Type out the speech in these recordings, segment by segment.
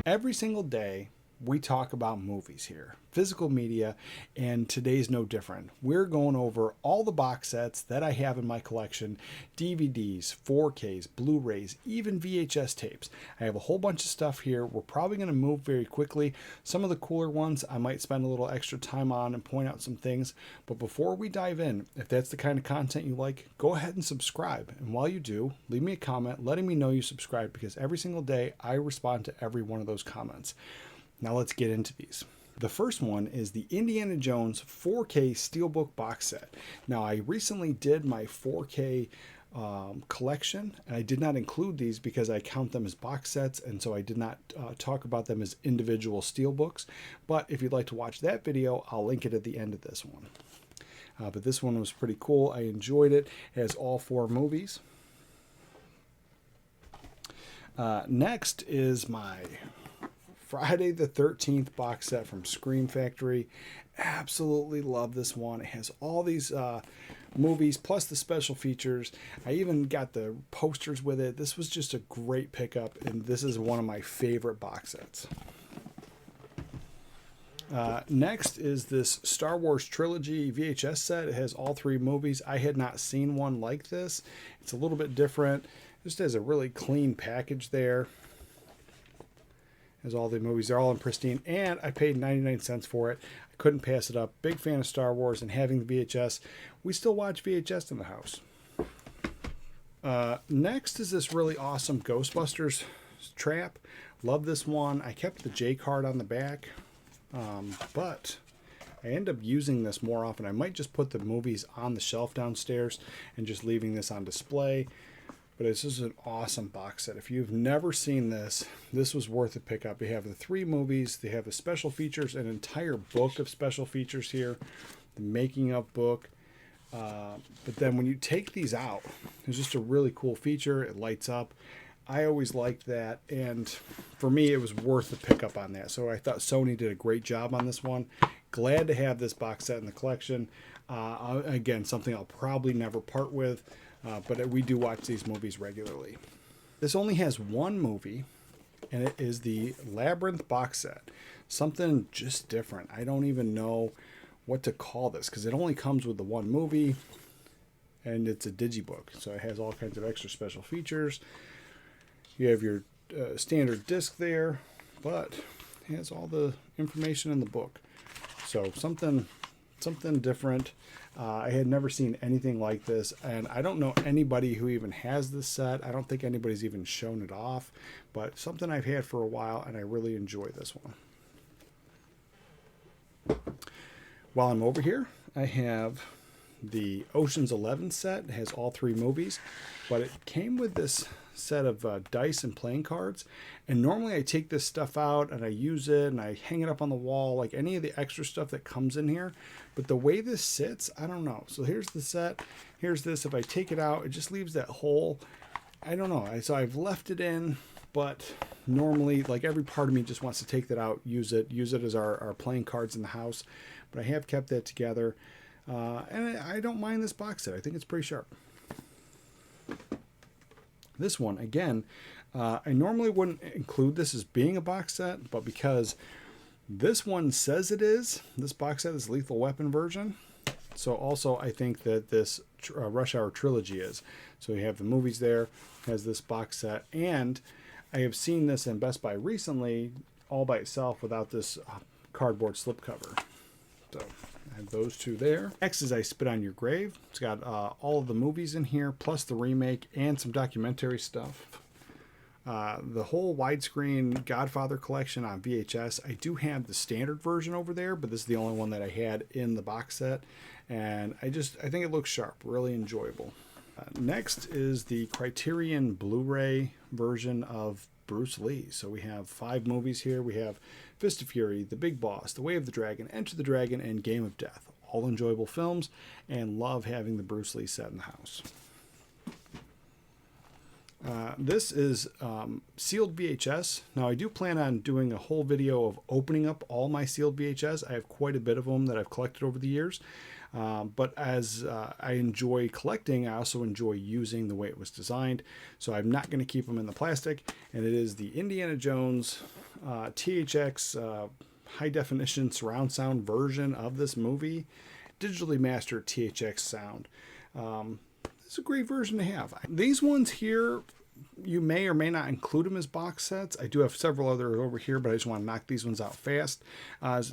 Every single day, we talk about movies here, physical media, and today's no different. We're going over all the box sets that I have in my collection, DVDs, 4Ks, Blu-rays, even VHS tapes. I have a whole bunch of stuff here. We're probably going to move very quickly. Some of the cooler ones I might spend a little extra time on and point out some things. But before we dive in, if that's the kind of content you like, go ahead and subscribe. And while you do, leave me a comment letting me know you subscribe, because every single day I respond to every one of those comments. Now let's get into these. The first one is the Indiana Jones 4K Steelbook box set. Now I recently did my 4K collection, and I did not include these because I count them as box sets, and so I did not talk about them as individual steelbooks. But if you'd like to watch that video, I'll link it at the end of this one. But this one was pretty cool. I enjoyed it. It has all 4 movies. Next is my Friday the 13th box set from Scream Factory. Absolutely love this one. It has all these movies plus the special features. I even got the posters with it. This was just a great pickup, and this is one of my favorite box sets. Next is this Star Wars Trilogy VHS set. It has all 3 movies. I had not seen one like this. It's a little bit different. Just has a really clean package there. As all the movies, they're all in pristine, and I paid 99 cents for it. I couldn't pass it up. Big fan of Star Wars, and having the VHS, we still watch VHS in the house. Next is this really awesome Ghostbusters trap. Love this one. I kept the J card on the back, but I end up using this more often. I might just put the movies on the shelf downstairs and just leaving this on display. But this is an awesome box set. If you've never seen this, this was worth a pickup. They have the 3 movies. They have the special features, an entire book of special features here, the making of book. But then when you take these out, there's just a really cool feature. It lights up. I always liked that, and for me, it was worth the pickup on that. So I thought Sony did a great job on this one. Glad to have this box set in the collection. Again, something I'll probably never part with. But we do watch these movies regularly. This only has 1 movie, and it is the Labyrinth box set. Something just different. I don't even know what to call this, because it only comes with the 1 movie, and it's a digibook. So it has all kinds of extra special features. You have your standard disc there, but it has all the information in the book. So something different. I had never seen anything like this, and I don't know anybody who even has this set. I don't think anybody's even shown it off, but something I've had for a while, and I really enjoy this one. While I'm over here, I have the Ocean's 11 set. It has all 3 movies, but it came with this set of dice and playing cards, and normally I take this stuff out and I use it and I hang it up on the wall like any of the extra stuff that comes in here, but the way this sits, I don't know. So here's the set, here's this. If I take it out, it just leaves that hole. I don't know. So I've left it in, but normally, like, every part of me just wants to take that out, use it as our playing cards in the house, but I have kept that together, and I don't mind this box set. I think it's pretty sharp. This one, again, I normally wouldn't include this as being a box set, but because this one says it is, this box set is Lethal Weapon version. So also I think that this Rush Hour trilogy is. So you have the movies there, has this box set, and I have seen this in Best Buy recently all by itself without this cardboard slipcover. So I have those 2 there. Next is I Spit on Your Grave. It's got all of the movies in here, plus the remake and some documentary stuff. The whole widescreen Godfather collection on VHS. I do have the standard version over there, but this is the only one that I had in the box set. And I think it looks sharp, really enjoyable. Next is the Criterion Blu-ray version of Bruce Lee. So we have 5 movies here. We have Fist of Fury, The Big Boss, The Way of the Dragon, Enter the Dragon, and Game of Death. All enjoyable films, and love having the Bruce Lee set in the house. This is sealed VHS. Now I do plan on doing a whole video of opening up all my sealed VHS. I have quite a bit of them that I've collected over the years. But as I enjoy collecting, I also enjoy using the way it was designed. So I'm not going to keep them in the plastic. And it is the Indiana Jones THX high definition surround sound version of this movie. Digitally mastered THX sound. It's a great version to have. These ones here, you may or may not include them as box sets. I do have several others over here, but I just want to knock these ones out fast.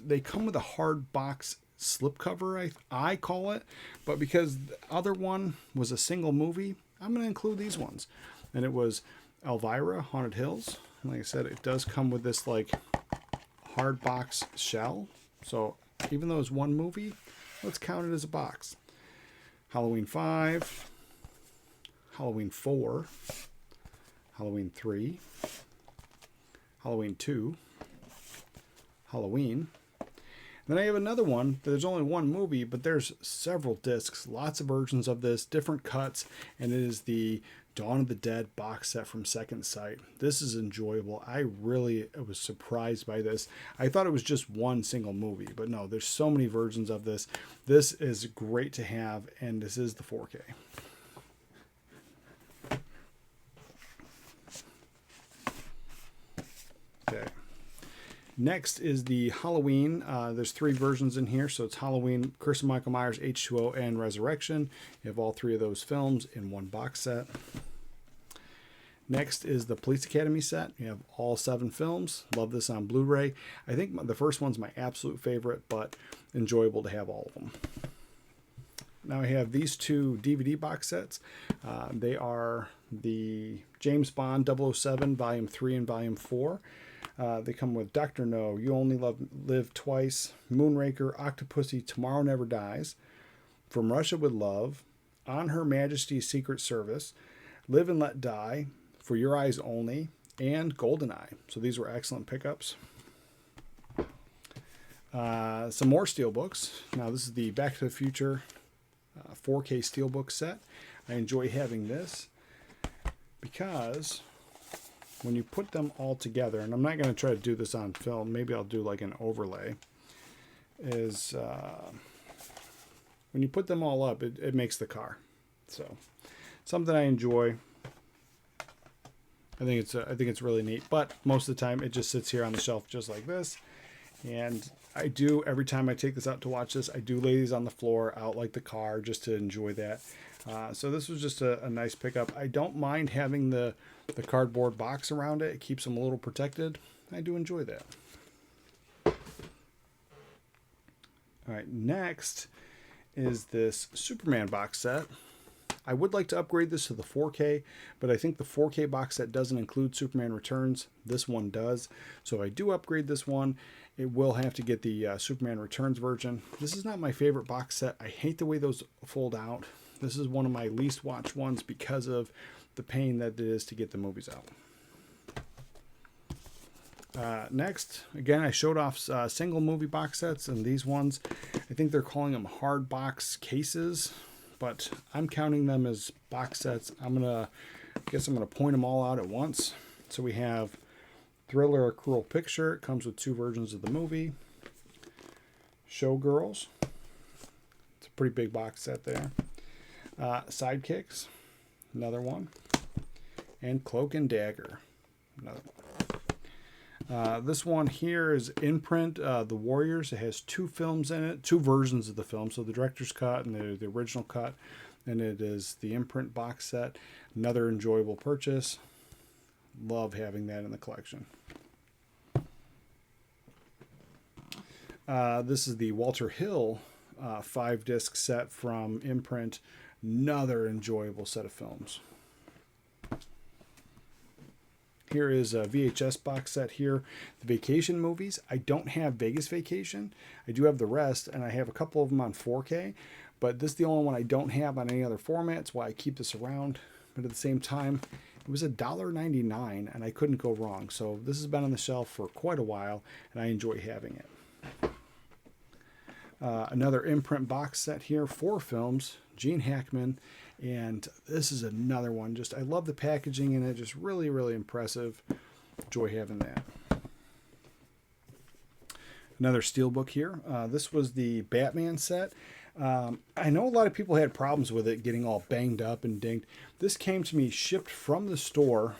They come with a hard box slipcover, I call it, but because the other one was a single movie, I'm going to include these ones. And it was Elvira, Haunted Hills. And like I said, it does come with this like hard box shell. So even though it's one movie, let's count it as a box. Halloween 5, Halloween 4, Halloween 3, Halloween 2, Halloween. Then I have another one. There's only one movie, but there's several discs, lots of versions of this, different cuts, and it is the Dawn of the Dead box set from Second Sight. This is enjoyable. I was surprised by this. I thought it was just one single movie, but no, there's so many versions of this. This is great to have, and this is the 4K. Okay. Next is the Halloween. There's 3 versions in here. So it's Halloween, Curse of Michael Myers, H2O, and Resurrection. You have all 3 of those films in one box set. Next is the Police Academy set. You have all 7 films. Love this on Blu-ray. I think the first one's my absolute favorite, but enjoyable to have all of them. Now I have these 2 DVD box sets. They are the James Bond 007 Volume 3 and Volume 4. They come with Dr. No, You Only Live Twice, Moonraker, Octopussy, Tomorrow Never Dies, From Russia with Love, On Her Majesty's Secret Service, Live and Let Die, For Your Eyes Only, and GoldenEye. So these were excellent pickups. Some more steelbooks. Now this is the Back to the Future 4K steelbook set. I enjoy having this because when you put them all together, and I'm not going to try to do this on film, maybe I'll do like an overlay, is when you put them all up, it makes the car. So something I enjoy. I think it's really neat, but most of the time it just sits here on the shelf just like this. And I do, every time I take this out to watch this, I do lay these on the floor out like the car just to enjoy that. So this was just a nice pickup. I don't mind having the cardboard box around it. It keeps them a little protected. I do enjoy that. All right, next is this Superman box set. I would like to upgrade this to the 4K, but I think the 4K box set doesn't include Superman Returns. This one does. So if I do upgrade this one, it will have to get the Superman Returns version. This is not my favorite box set. I hate the way those fold out. This is one of my least watched ones because of the pain that it is to get the movies out. Next, again, I showed off single movie box sets, and these ones, I think they're calling them hard box cases, but I'm counting them as box sets. I guess I'm gonna point them all out at once. So we have Thriller: A Cruel Picture. It comes with 2 versions of the movie. Showgirls. It's a pretty big box set there. Sidekicks, another one. And Cloak and Dagger, another one. This one here is in print, The Warriors. It has 2 films in it, 2 versions of the film. So the director's cut and the original cut. And it is the imprint box set. Another enjoyable purchase. Love having that in the collection. This is the Walter Hill 5-disc set from imprint. Another enjoyable set of films. Here is a VHS box set here. The Vacation movies. I don't have Vegas Vacation. I do have the rest, and I have a couple of them on 4K, but this is the only one I don't have on any other format. That's why I keep this around. But at the same time, it was $1.99, and I couldn't go wrong. So this has been on the shelf for quite a while, and I enjoy having it. Another imprint box set here, 4 films, Gene Hackman, and this is another one. Just I love the packaging in it, just really, really impressive. Enjoy having that. Another steelbook here. This was the Batman set. I know a lot of people had problems with it getting all banged up and dinged. This came to me shipped from the store,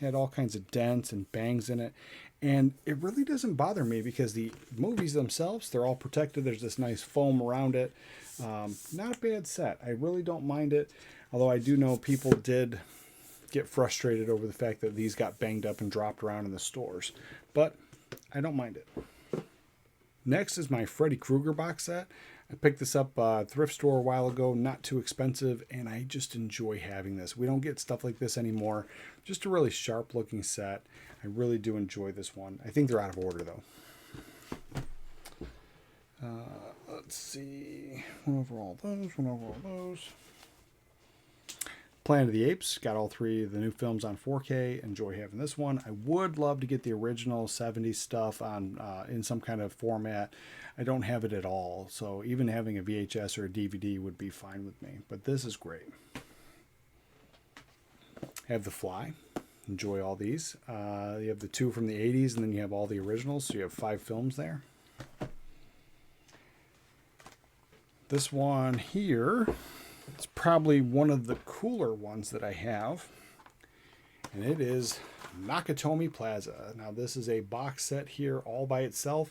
had all kinds of dents and bangs in it, and it really doesn't bother me because the movies themselves, they're all protected. There's this nice foam around it. Not a bad set. I really don't mind it, although I do know people did get frustrated over the fact that these got banged up and dropped around in the stores, but I don't mind it. Next is my Freddy Krueger box set. I picked this up thrift store a while ago, not too expensive, and I just enjoy having this. We don't get stuff like this anymore. Just a really sharp looking set. I really do enjoy this one. I think they're out of order though. Let's see. One over all those. Planet of the Apes. Got all three of the new films on 4K. Enjoy having this one. I would love to get the original 70s stuff on in some kind of format. I don't have it at all, so even having a VHS or a DVD would be fine with me. But this is great. Have The Fly. Enjoy all these. You have the two from the 80s, and then you have all the originals, so you have 5 films there. This one here, it's probably one of the cooler ones that I have, and it is Nakatomi Plaza. Now this is a box set here all by itself.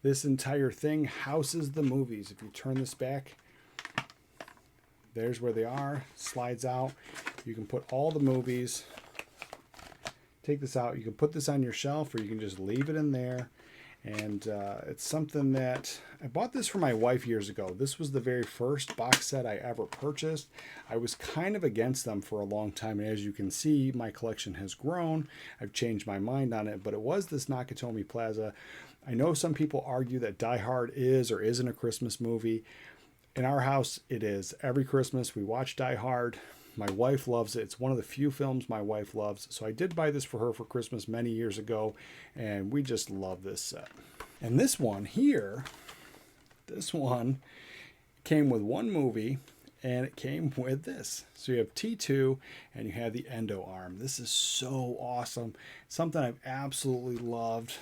This entire thing houses the movies. If you turn this back, there's where they are. Slides out. You can put all the movies. Take this out. You can put this on your shelf, or you can just leave it in there. And it's something that I bought this for my wife years ago. This was the very first box set I ever purchased. I was kind of against them for a long time, and as you can see, my collection has grown. I've changed my mind on it, but it was this Nakatomi Plaza. I know some people argue that Die Hard is or isn't a Christmas movie. In our house, it is. Every Christmas we watch Die Hard. My wife loves it. It's one of the few films my wife loves. So I did buy this for her for Christmas many years ago, and we just love this set. And this one here, this one came with one movie, and it came with this. So you have T2, and you have the endo arm. This is so awesome. Something I've absolutely loved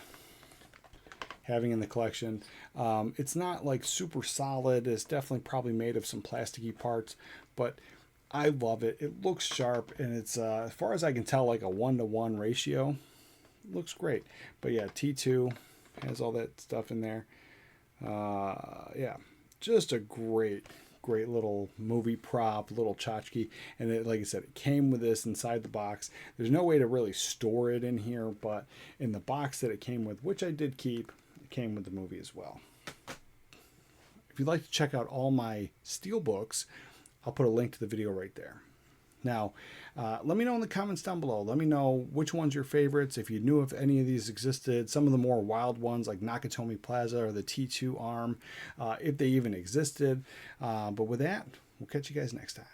having in the collection. It's not like super solid. It's definitely probably made of some plasticky parts, but I love it. It looks sharp, and it's as far as I can tell, like a 1-to-1 ratio. It looks great. But yeah, T2 has all that stuff in there. Yeah, just a great little movie prop, little tchotchke. And it, like I said, it came with this inside the box. There's no way to really store it in here, but in the box that it came with, which I did keep, it came with the movie as well. If you'd like to check out all my steelbooks, I'll put a link to the video right there. Now, let me know in the comments down below. Let me know which one's your favorites, if you knew if any of these existed, some of the more wild ones like Nakatomi Plaza or the T2 arm, if they even existed. But with that, we'll catch you guys next time.